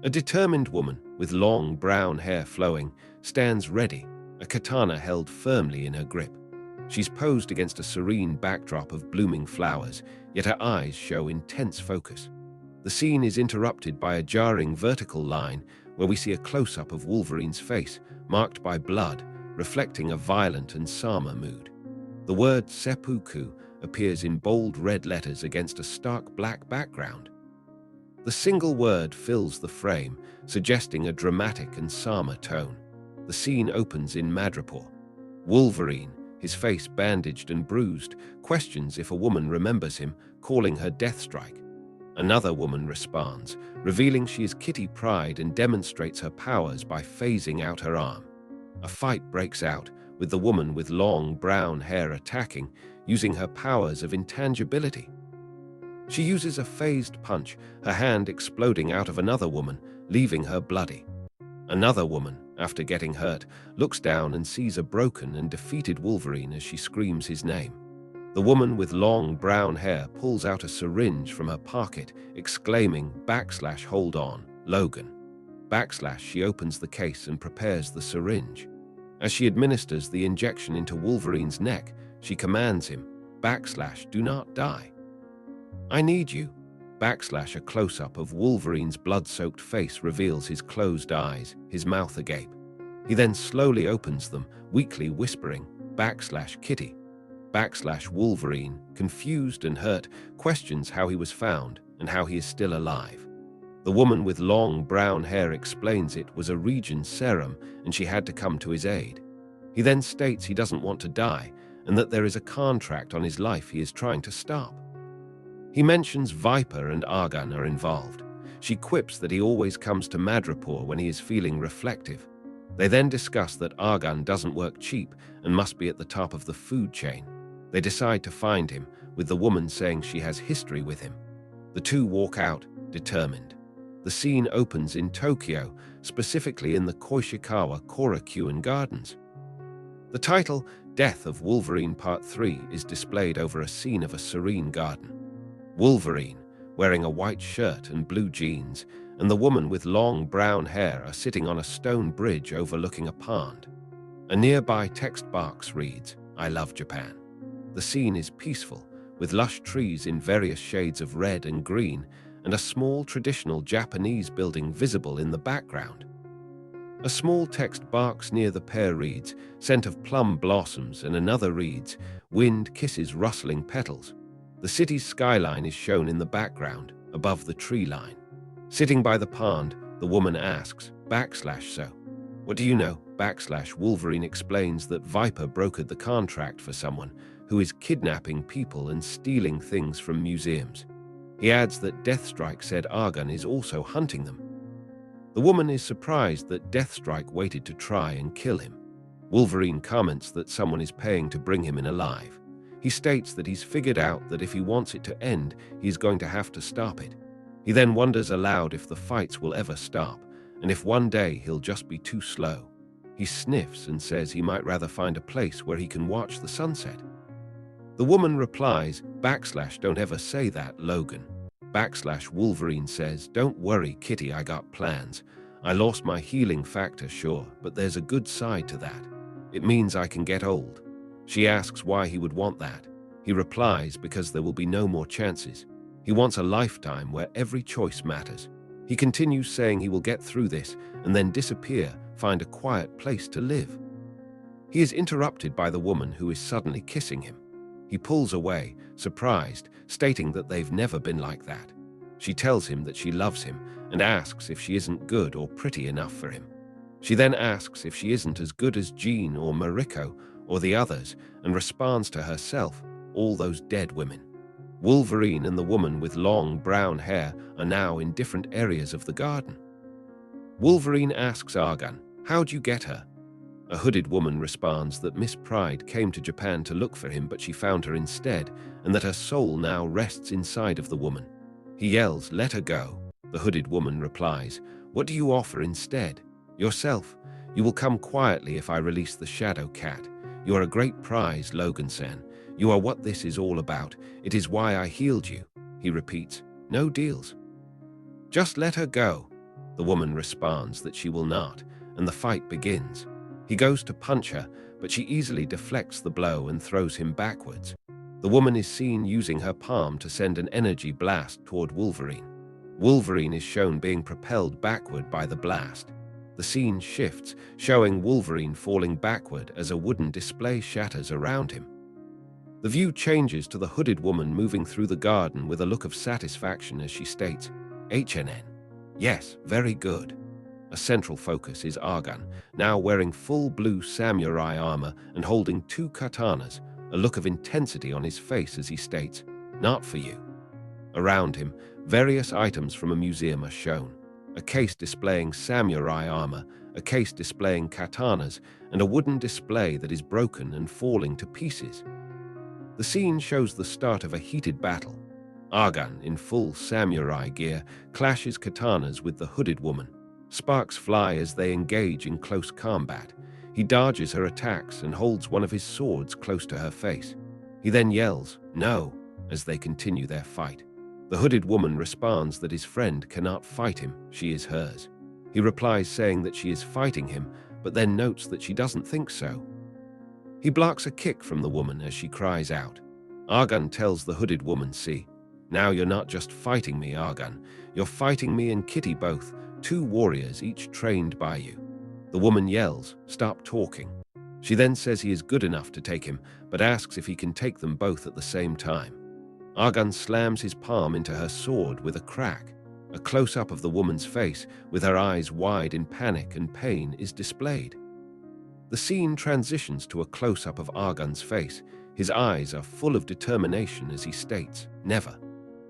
A determined woman, with long brown hair flowing, stands ready, a katana held firmly in her grip. She's posed against a serene backdrop of blooming flowers, yet her eyes show intense focus. The scene is interrupted by a jarring vertical line where we see a close-up of Wolverine's face, marked by blood, reflecting a violent and Sama mood. The word seppuku appears in bold red letters against a stark black background. The single word fills the frame, suggesting a dramatic and Sama tone. The scene opens in Madripoor. Wolverine, his face bandaged and bruised, questions if a woman remembers him, calling her Deathstrike. Another woman responds, revealing she is Kitty Pryde and demonstrates her powers by phasing out her arm. A fight breaks out, with the woman with long brown hair attacking, using her powers of intangibility. She uses a phased punch, her hand exploding out of another woman, leaving her bloody. Another woman, after getting hurt, looks down and sees a broken and defeated Wolverine as she screams his name. The woman with long brown hair pulls out a syringe from her pocket, exclaiming, /hold on, Logan. She opens the case and prepares the syringe. As she administers the injection into Wolverine's neck, she commands him, do not die. I need you. A close-up of Wolverine's blood-soaked face reveals his closed eyes, his mouth agape. He then slowly opens them, weakly whispering, Kitty. Wolverine, confused and hurt, questions how he was found and how he is still alive. The woman with long brown hair explains it was a Regent's serum and she had to come to his aid. He then states he doesn't want to die and that there is a contract on his life he is trying to stop. He mentions Viper and Argan are involved. She quips that he always comes to Madripoor when he is feeling reflective. They then discuss that Argan doesn't work cheap and must be at the top of the food chain. They decide to find him, with the woman saying she has history with him. The two walk out, determined. The scene opens in Tokyo, specifically in the Koishikawa Korakuen Gardens. The title, Death of Wolverine Part 3, is displayed over a scene of a serene garden. Wolverine, wearing a white shirt and blue jeans, and the woman with long brown hair are sitting on a stone bridge overlooking a pond. A nearby text box reads, I love Japan. The scene is peaceful, with lush trees in various shades of red and green, and a small traditional Japanese building visible in the background. A small text box near the pair reads, Scent of plum blossoms, and another reads, Wind kisses rustling petals. The city's skyline is shown in the background, above the tree line. Sitting by the pond, the woman asks, so. What do you know? Wolverine explains that Viper brokered the contract for someone who is kidnapping people and stealing things from museums. He adds that Deathstrike said Argan is also hunting them. The woman is surprised that Deathstrike waited to try and kill him. Wolverine comments that someone is paying to bring him in alive. He states that he's figured out that if he wants it to end, he's going to have to stop it. He then wonders aloud if the fights will ever stop, and if one day he'll just be too slow. He sniffs and says he might rather find a place where he can watch the sunset. The woman replies, don't ever say that, Logan. Wolverine says, don't worry, Kitty, I got plans. I lost my healing factor, sure, but there's a good side to that. It means I can get old. She asks why he would want that. He replies, because there will be no more chances. He wants a lifetime where every choice matters. He continues saying he will get through this and then disappear, find a quiet place to live. He is interrupted by the woman who is suddenly kissing him. He pulls away, surprised, stating that they've never been like that. She tells him that she loves him and asks if she isn't good or pretty enough for him. She then asks if she isn't as good as Jean or Mariko or the others and responds to herself, all those dead women. Wolverine and the woman with long brown hair are now in different areas of the garden. Wolverine asks Argan, how'd you get her? A hooded woman responds that Miss Pryde came to Japan to look for him, but she found her instead, and that her soul now rests inside of the woman. He yells, let her go. The hooded woman replies, what do you offer instead? Yourself. You will come quietly if I release the Shadow Cat. You are a great prize, Logan-san. You are what this is all about. It is why I healed you. He repeats, no deals. Just let her go. The woman responds that she will not, and the fight begins. He goes to punch her, but she easily deflects the blow and throws him backwards. The woman is seen using her palm to send an energy blast toward Wolverine. Wolverine is shown being propelled backward by the blast. The scene shifts, showing Wolverine falling backward as a wooden display shatters around him. The view changes to the hooded woman moving through the garden with a look of satisfaction as she states, "HNN. Yes, very good." A central focus is Argan, now wearing full blue samurai armor and holding two katanas, a look of intensity on his face as he states, "Not for you." Around him, various items from a museum are shown. A case displaying samurai armor, a case displaying katanas, and a wooden display that is broken and falling to pieces. The scene shows the start of a heated battle. Argan, in full samurai gear, clashes katanas with the hooded woman. Sparks fly as they engage in close combat. He dodges her attacks and holds one of his swords close to her face. He then yells, "No," as they continue their fight. The hooded woman responds that his friend cannot fight him, she is hers. He replies saying that she is fighting him, but then notes that she doesn't think so. He blocks a kick from the woman as she cries out. Argan tells the hooded woman, "See, now you're not just fighting me, Argan. You're fighting me and Kitty both, two warriors each trained by you." The woman yells, "Stop talking." She then says he is good enough to take him, but asks if he can take them both at the same time. Argan slams his palm into her sword with a crack. A close-up of the woman's face, with her eyes wide in panic and pain, is displayed. The scene transitions to a close-up of Argan's face. His eyes are full of determination as he states, "Never."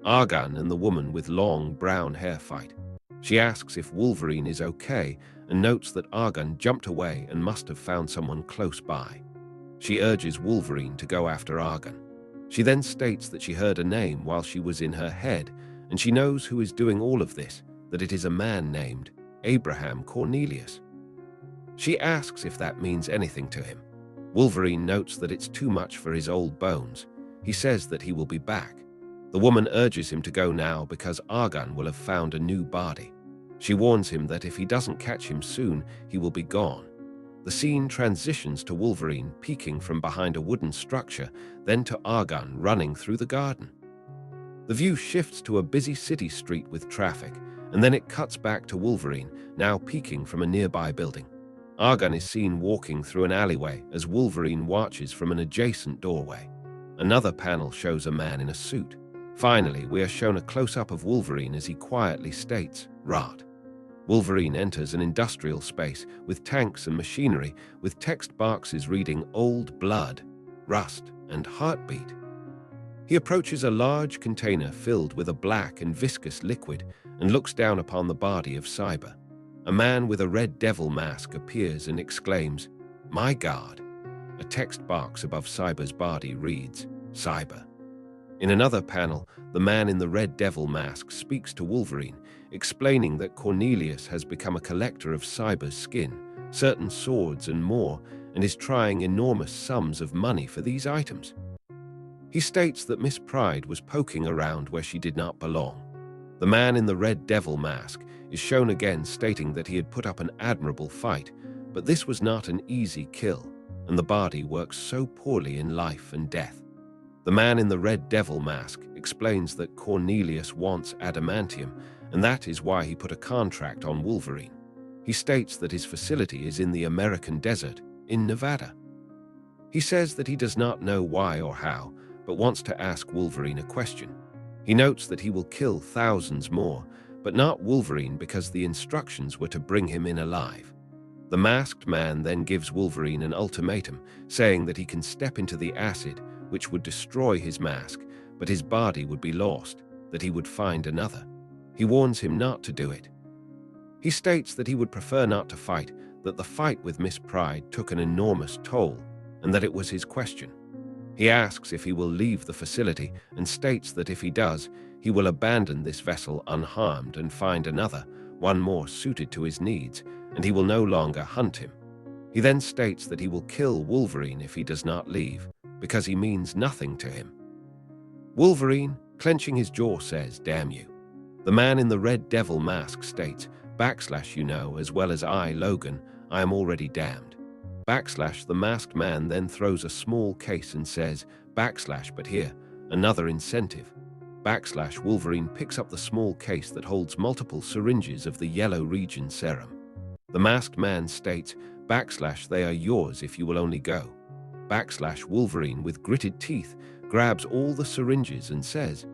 Argan and the woman with long brown hair fight. She asks if Wolverine is okay and notes that Argan jumped away and must have found someone close by. She urges Wolverine to go after Argan. She then states that she heard a name while she was in her head, and she knows who is doing all of this, that it is a man named Abraham Cornelius. She asks if that means anything to him. Wolverine notes that it's too much for his old bones. He says that he will be back. The woman urges him to go now because Argan will have found a new body. She warns him that if he doesn't catch him soon, he will be gone. The scene transitions to Wolverine peeking from behind a wooden structure, then to Argan running through the garden. The view shifts to a busy city street with traffic, and then it cuts back to Wolverine, now peeking from a nearby building. Argan is seen walking through an alleyway as Wolverine watches from an adjacent doorway. Another panel shows a man in a suit. Finally, we are shown a close-up of Wolverine as he quietly states, "Rot." Wolverine enters an industrial space with tanks and machinery with text boxes reading "Old Blood," "Rust," and "Heartbeat." He approaches a large container filled with a black and viscous liquid and looks down upon the body of Cyber. A man with a red devil mask appears and exclaims, "My God." A text box above Cyber's body reads, "Cyber." In another panel, the man in the red devil mask speaks to Wolverine, explaining that Cornelius has become a collector of Cyber's skin, certain swords and more, and is trying enormous sums of money for these items. He states that Miss Pride was poking around where she did not belong. The man in the red devil mask is shown again stating that he had put up an admirable fight, but this was not an easy kill, and the body works so poorly in life and death. The man in the red devil mask explains that Cornelius wants adamantium, and that is why he put a contract on Wolverine. He states that his facility is in the American desert, in Nevada. He says that he does not know why or how, but wants to ask Wolverine a question. He notes that he will kill thousands more, but not Wolverine because the instructions were to bring him in alive. The masked man then gives Wolverine an ultimatum, saying that he can step into the acid, which would destroy his mask, but his body would be lost, that he would find another. He warns him not to do it. He states that he would prefer not to fight, that the fight with Miss Pride took an enormous toll, and that it was his question. He asks if he will leave the facility and states that if he does, he will abandon this vessel unharmed and find another, one more suited to his needs, and he will no longer hunt him. He then states that he will kill Wolverine if he does not leave, because he means nothing to him. Wolverine, clenching his jaw, says, "Damn you." The man in the red devil mask states, Backslash, you know, as well as I, Logan, I am already damned. Backslash, the masked man then throws a small case and says, backslash, but here, another incentive. Backslash, Wolverine picks up the small case that holds multiple syringes of the Yellow Region serum. The masked man states, backslash, they are yours if you will only go. Backslash, Wolverine, with gritted teeth, grabs all the syringes and says,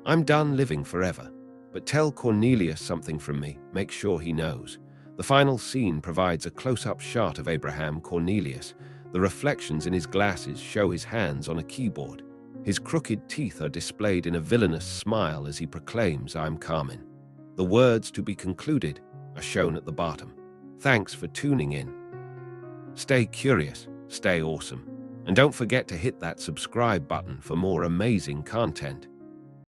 I'm done living forever, but tell Cornelius something from me, make sure he knows. The final scene provides a close-up shot of Abraham Cornelius. The reflections in his glasses show his hands on a keyboard. His crooked teeth are displayed in a villainous smile as he proclaims, I'm Carmen. The words to be concluded are shown at the bottom. Thanks for tuning in. Stay curious, stay awesome, and don't forget to hit that subscribe button for more amazing content.